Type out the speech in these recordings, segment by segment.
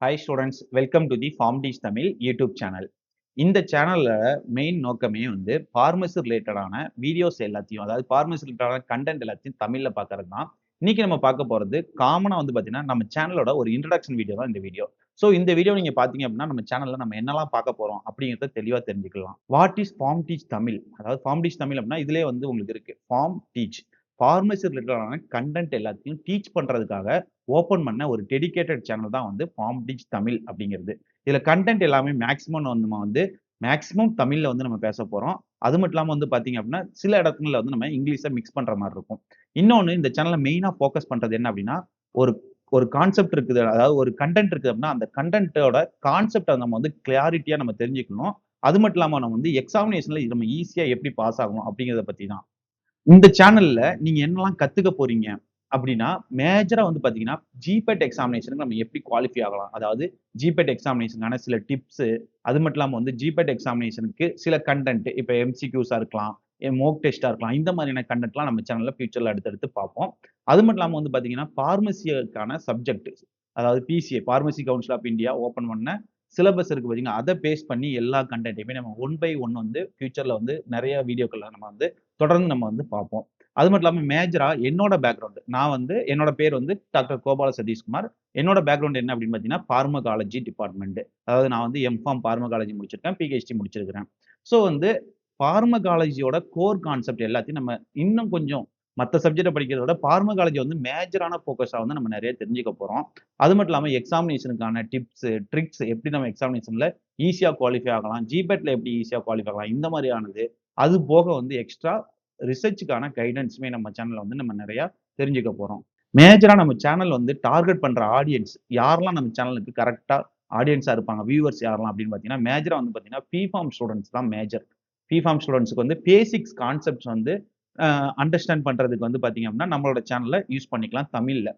Hi students, welcome to the form teach Tamil YouTube channel. இந்த சேனல்ல main நோக்கமே வந்து ஃபார்மசி ரிலேட்டடான வீடியோஸ் எல்லாத்தையும், அதாவது ஃபார்மசி ரிலேட்டடான கண்டென்ட் எல்லாத்தையும் தமிழ்ல பார்க்கறது தான். இன்னைக்கு நம்ம பார்க்க போறது காமனா வந்து பார்த்தீங்கன்னா, நம்ம சேனலோட ஒரு இன்ட்ரோடக்ஷன் வீடியோ தான் இந்த வீடியோ. ஸோ இந்த வீடியோ நீங்க பார்த்தீங்க அப்படின்னா, நம்ம சேனல்ல நம்ம என்னலாம் பார்க்க போறோம் அப்படிங்கிறத தெளிவா தெரிஞ்சுக்கலாம். What is Pharm teach Tamil? அதாவது ஃபார்ம் டீச் தமிழ் அப்படின்னா இதுலயே வந்து உங்களுக்கு இருக்கு. Pharm Teach. ஃபார்மசி ரிலேட்டடான கண்டென்ட் எல்லாத்தையும் டீச் பண்றதுக்காக ஓப்பன் பண்ண ஒரு டெடிகேட்டட் சேனல் தான் வந்து ஃபார்ம் டீச் தமிழ் அப்படிங்கிறது. இதுல கண்டென்ட் எல்லாமே மேக்ஸிமம் வந்து நம்ம வந்து மேக்ஸிமம் தமிழ்ல வந்து நம்ம பேச போறோம். அது மட்டும் இல்லாம வந்து பார்த்தீங்க அப்படின்னா, சில இடங்கள்ல வந்து நம்ம இங்கிலீஷ மிக்ஸ் பண்ற மாரி இருக்கும். இன்னொன்னு இந்த சேனல்ல மெயினா ஃபோக்கஸ் பண்றது என்ன அப்படின்னா, ஒரு ஒரு கான்செப்ட் இருக்குது. அதாவது ஒரு கன்டென்ட் இருக்குது அப்படின்னா, அந்த கன்டென்ட்டோட கான்செப்ட்ட நம்ம வந்து கிளாரிட்டியா நம்ம தெரிஞ்சுக்கணும். அது மட்டும் இல்லாம நம்ம வந்து எக்ஸாமினேஷன்ல நம்ம ஈஸியா எப்படி பாஸ் ஆகணும் அப்படிங்கிறத பத்தி தான். இந்த சேனல்ல நீங்க என்னலாம் கத்துக்க போறீங்க அப்படின்னா, மேஜரா வந்து பார்த்தீங்கன்னா, ஜிபெட் எக்ஸாமினேஷனுக்கு நம்ம எப்படி குவாலிஃபை ஆகலாம்? அதாவது ஜிபெட் எக்ஸாமினேஷனுக்கான சில டிப்ஸு, அது மட்டும் இல்லாம வந்து ஜிபெட் எக்ஸாமினேஷனுக்கு சில கன்டென்ட் இப்ப எம்சிக்யூஸா இருக்கலாம், மோக் டெஸ்ட்டா இருக்கலாம். இந்த மாதிரியான கன்டென்ட்லாம் நம்ம சேனல்ல ஃபியூச்சர்ல அடுத்தடுத்து பார்ப்போம். அது மட்டும் இல்லாம வந்து பார்த்தீங்கன்னா, பார்மசிக்கான சப்ஜெக்ட் அதாவது PCA pharmacy council of India open பண்ண சிலபஸ் இருக்கு பார்த்தீங்களா? அத பேஸ் பண்ணி எல்லா கன்டென்ட்டையுமே நம்ம ஒன் பை ஒன் வந்து ஃபியூச்சர்ல வந்து நெறைய வீடியோக்கள்ல நம்ம வந்து தொடர்ந்து நம்ம வந்து பார்ப்போம். அது மட்டும் இல்லாம மேஜரா என்னோட பேக்ரவுண்ட் நான் வந்து என்னோட பேர் வந்து டாக்டர் கோபால சதீஷ்குமார். என்னோட பேக்ரவுண்ட் என்ன அப்படின்னு பார்த்தீங்கன்னா, பார்மகாலஜி டிபார்ட்மெண்ட். அதாவது நான் வந்து எம்.ஃபார்ம் பார்மகாலஜி முடிச்சிருக்கேன். பிஹெச்டி முடிச்சிருக்கிறேன். ஸோ வந்து பார்மகாலஜியோட கோர் கான்செப்ட் எல்லாத்தையும் நம்ம இன்னும் கொஞ்சம் மத்த சப்ஜெக்ட்ட படிக்கிறத விட பார்மகாலஜி வந்து மேஜரான ஃபோக்கஸா வந்து நம்ம நெறைய தெரிஞ்சுக்க போறோம். அது மட்டும் இல்லாம எக்ஸாமினேஷனுக்கான டிப்ஸ், ட்ரிக்ஸ் எப்படி நம்ம எக்ஸாமினேஷன்ல ஈஸியா குவாலிஃபை ஆகலாம். ஜிபெட்ல எப்படி ஈஸியா குவாலிஃபை ஆகலாம். இந்த மாரியானது. அது போக வந்து எக்ஸ்ட்ரா ரிசர்ச்சுக்கான கைடன்ஸுமே நம்ம சேனல்ல வந்து நம்ம நெறைய தெரிஞ்சுக்க போறோம். மேஜரா நம்ம சேனல் வந்து டார்கெட் பண்ற ஆடியன்ஸ் யாரெல்லாம் நம்ம சேனலுக்கு கரெக்ட்டா ஆடியன்ஸா இருப்பாங்க, வியூவர்ஸ் யாரெல்லாம் அப்படின்னு பார்த்தீங்கன்னா, மேஜரா வந்து பார்த்தீங்கன்னா, பிஃபார்ம் ஸ்டூடண்ட்ஸ் தான் மேஜர். பிஃபார்ம் ஸ்டூடண்ட்ஸ்க்கு வந்து பேசிக்ஸ் கான்செப்ட்ஸ் வந்து அண்டர்ஸ்டாண்ட் பண்றதுக்கு வந்து பார்த்தீங்க அப்படின்னா, நம்மளோட சேனல்ல யூஸ் பண்ணிக்கலாம் தமிழ்ல.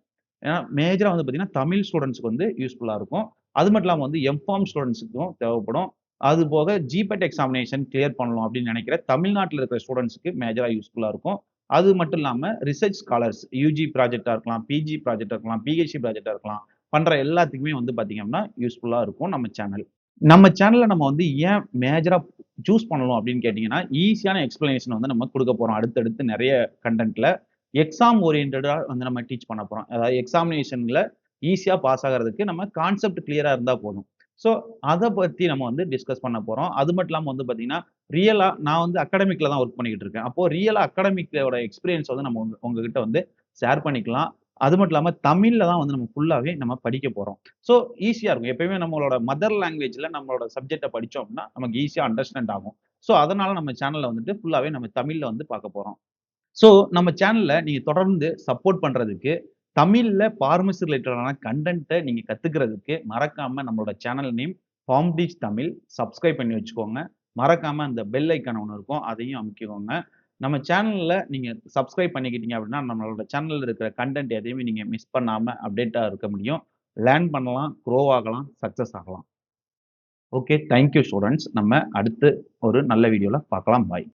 ஏன்னா மேஜரா வந்து பார்த்தீங்கன்னா, தமிழ் ஸ்டூடண்ட்ஸ்க்கு வந்து யூஸ்ஃபுல்லா இருக்கும். அது மட்டும் இல்லாம வந்து எம்.ஃபார்ம் ஸ்டூடண்ட்ஸ்க்கும் தேவைப்படும். அது போக ஜிபெட் எக்ஸாமினேஷன் கிளியர் பண்ணணும் அப்படின்னு நினைக்கிற தமிழ்நாட்டுல இருக்கிற ஸ்டூடண்ட்ஸ்க்கு மேஜரா யூஸ்ஃபுல்லா இருக்கும். அது மட்டும் இல்லாம ரிசர்ச் ஸ்காலர்ஸ் யுஜி ப்ராஜெக்ட்டா இருக்கலாம், பிஜி ப்ராஜெக்ட்டா இருக்கலாம், பிஹெச்டி ப்ராஜெக்ட்டா இருக்கலாம். பண்ற எல்லாத்துக்குமே வந்து பார்த்தீங்க அப்படின்னா, யூஸ்ஃபுல்லா இருக்கும் நம்ம சேனல். நம்ம சேனல்ல நம்ம வந்து ஏன் மேஜரா சூஸ் பண்ணணும் அப்படின்னு கேட்டீங்கன்னா, ஈஸியான எக்ஸ்ப்ளனேஷன் வந்து நம்ம குடுக்க போறோம். அடுத்தடுத்து நெறைய கன்டென்ட்ல. எக்ஸாம் ஓரியன்டடா வந்து நம்ம டீச் பண்ண போறோம். அதாவது எக்ஸாமினேஷன்ல ஈஸியா பாஸ் ஆகுறதுக்கு நம்ம கான்செப்ட் கிளியரா இருந்தா போதும். ஸோ அத பத்தி நம்ம வந்து டிஸ்கஸ் பண்ண போறோம். அது மட்டும் இல்லாம வந்து பார்த்தீங்கன்னா, ரியலா நான் வந்து அகாடமிக்ல தான் வொர்க் பண்ணிக்கிட்டு இருக்கேன். அப்போ ரியலா அகாடமிக்கோட எக்ஸ்பீரியன்ஸ் வந்து நம்ம உங்ககிட்ட வந்து ஷேர் பண்ணிக்கலாம். அது மட்டும் இல்லாம தமிழ்ல தான் வந்து நம்ம ஃபுல்லாவே நம்ம படிக்க போறோம். ஸோ ஈஸியா இருக்கும். எப்பயுமே நம்மளோட மதர் லாங்குவேஜ்ல நம்மளோட சப்ஜெக்ட்ட படிச்சோம் அப்படின்னா, நமக்கு ஈஸியா அண்டர்ஸ்டாண்ட் ஆகும். ஸோ அதனால நம்ம சேனல்ல வந்துட்டு ஃபுல்லாவே நம்ம தமிழ்ல வந்து பார்க்க போறோம். ஸோ நம்ம சேனல்ல நீங்க தொடர்ந்து சப்போர்ட் பண்றதுக்கு, தமிழ்ல பார்மசி ரிலேட்டடான கன்டென்ட்ட நீங்க கத்துக்கிறதுக்கு மறக்காம நம்மளோட channel name Pharm teach Tamil subscribe பண்ணி வச்சுக்கோங்க. மறக்காம அந்த பெல் ஐகான் ஒண்ணு இருக்கும். அதையும் அமுக்கிக்கோங்க. நம்ம சேனல்ல நீங்க சப்ஸ்கிரைப் பண்ணிக்கிட்டீங்க அப்படின்னா, நம்மளோட சேனல்ல இருக்கிற கன்டென்ட் எதையுமே நீங்க மிஸ் பண்ணாம அப்டேட்டா இருக்க முடியும். லேர்ன் பண்ணலாம், குரோ ஆகலாம், சக்சஸ் ஆகலாம். ஓகே. Thank you students. நம்ம அடுத்து ஒரு நல்ல வீடியோல பார்க்கலாம். பாய்.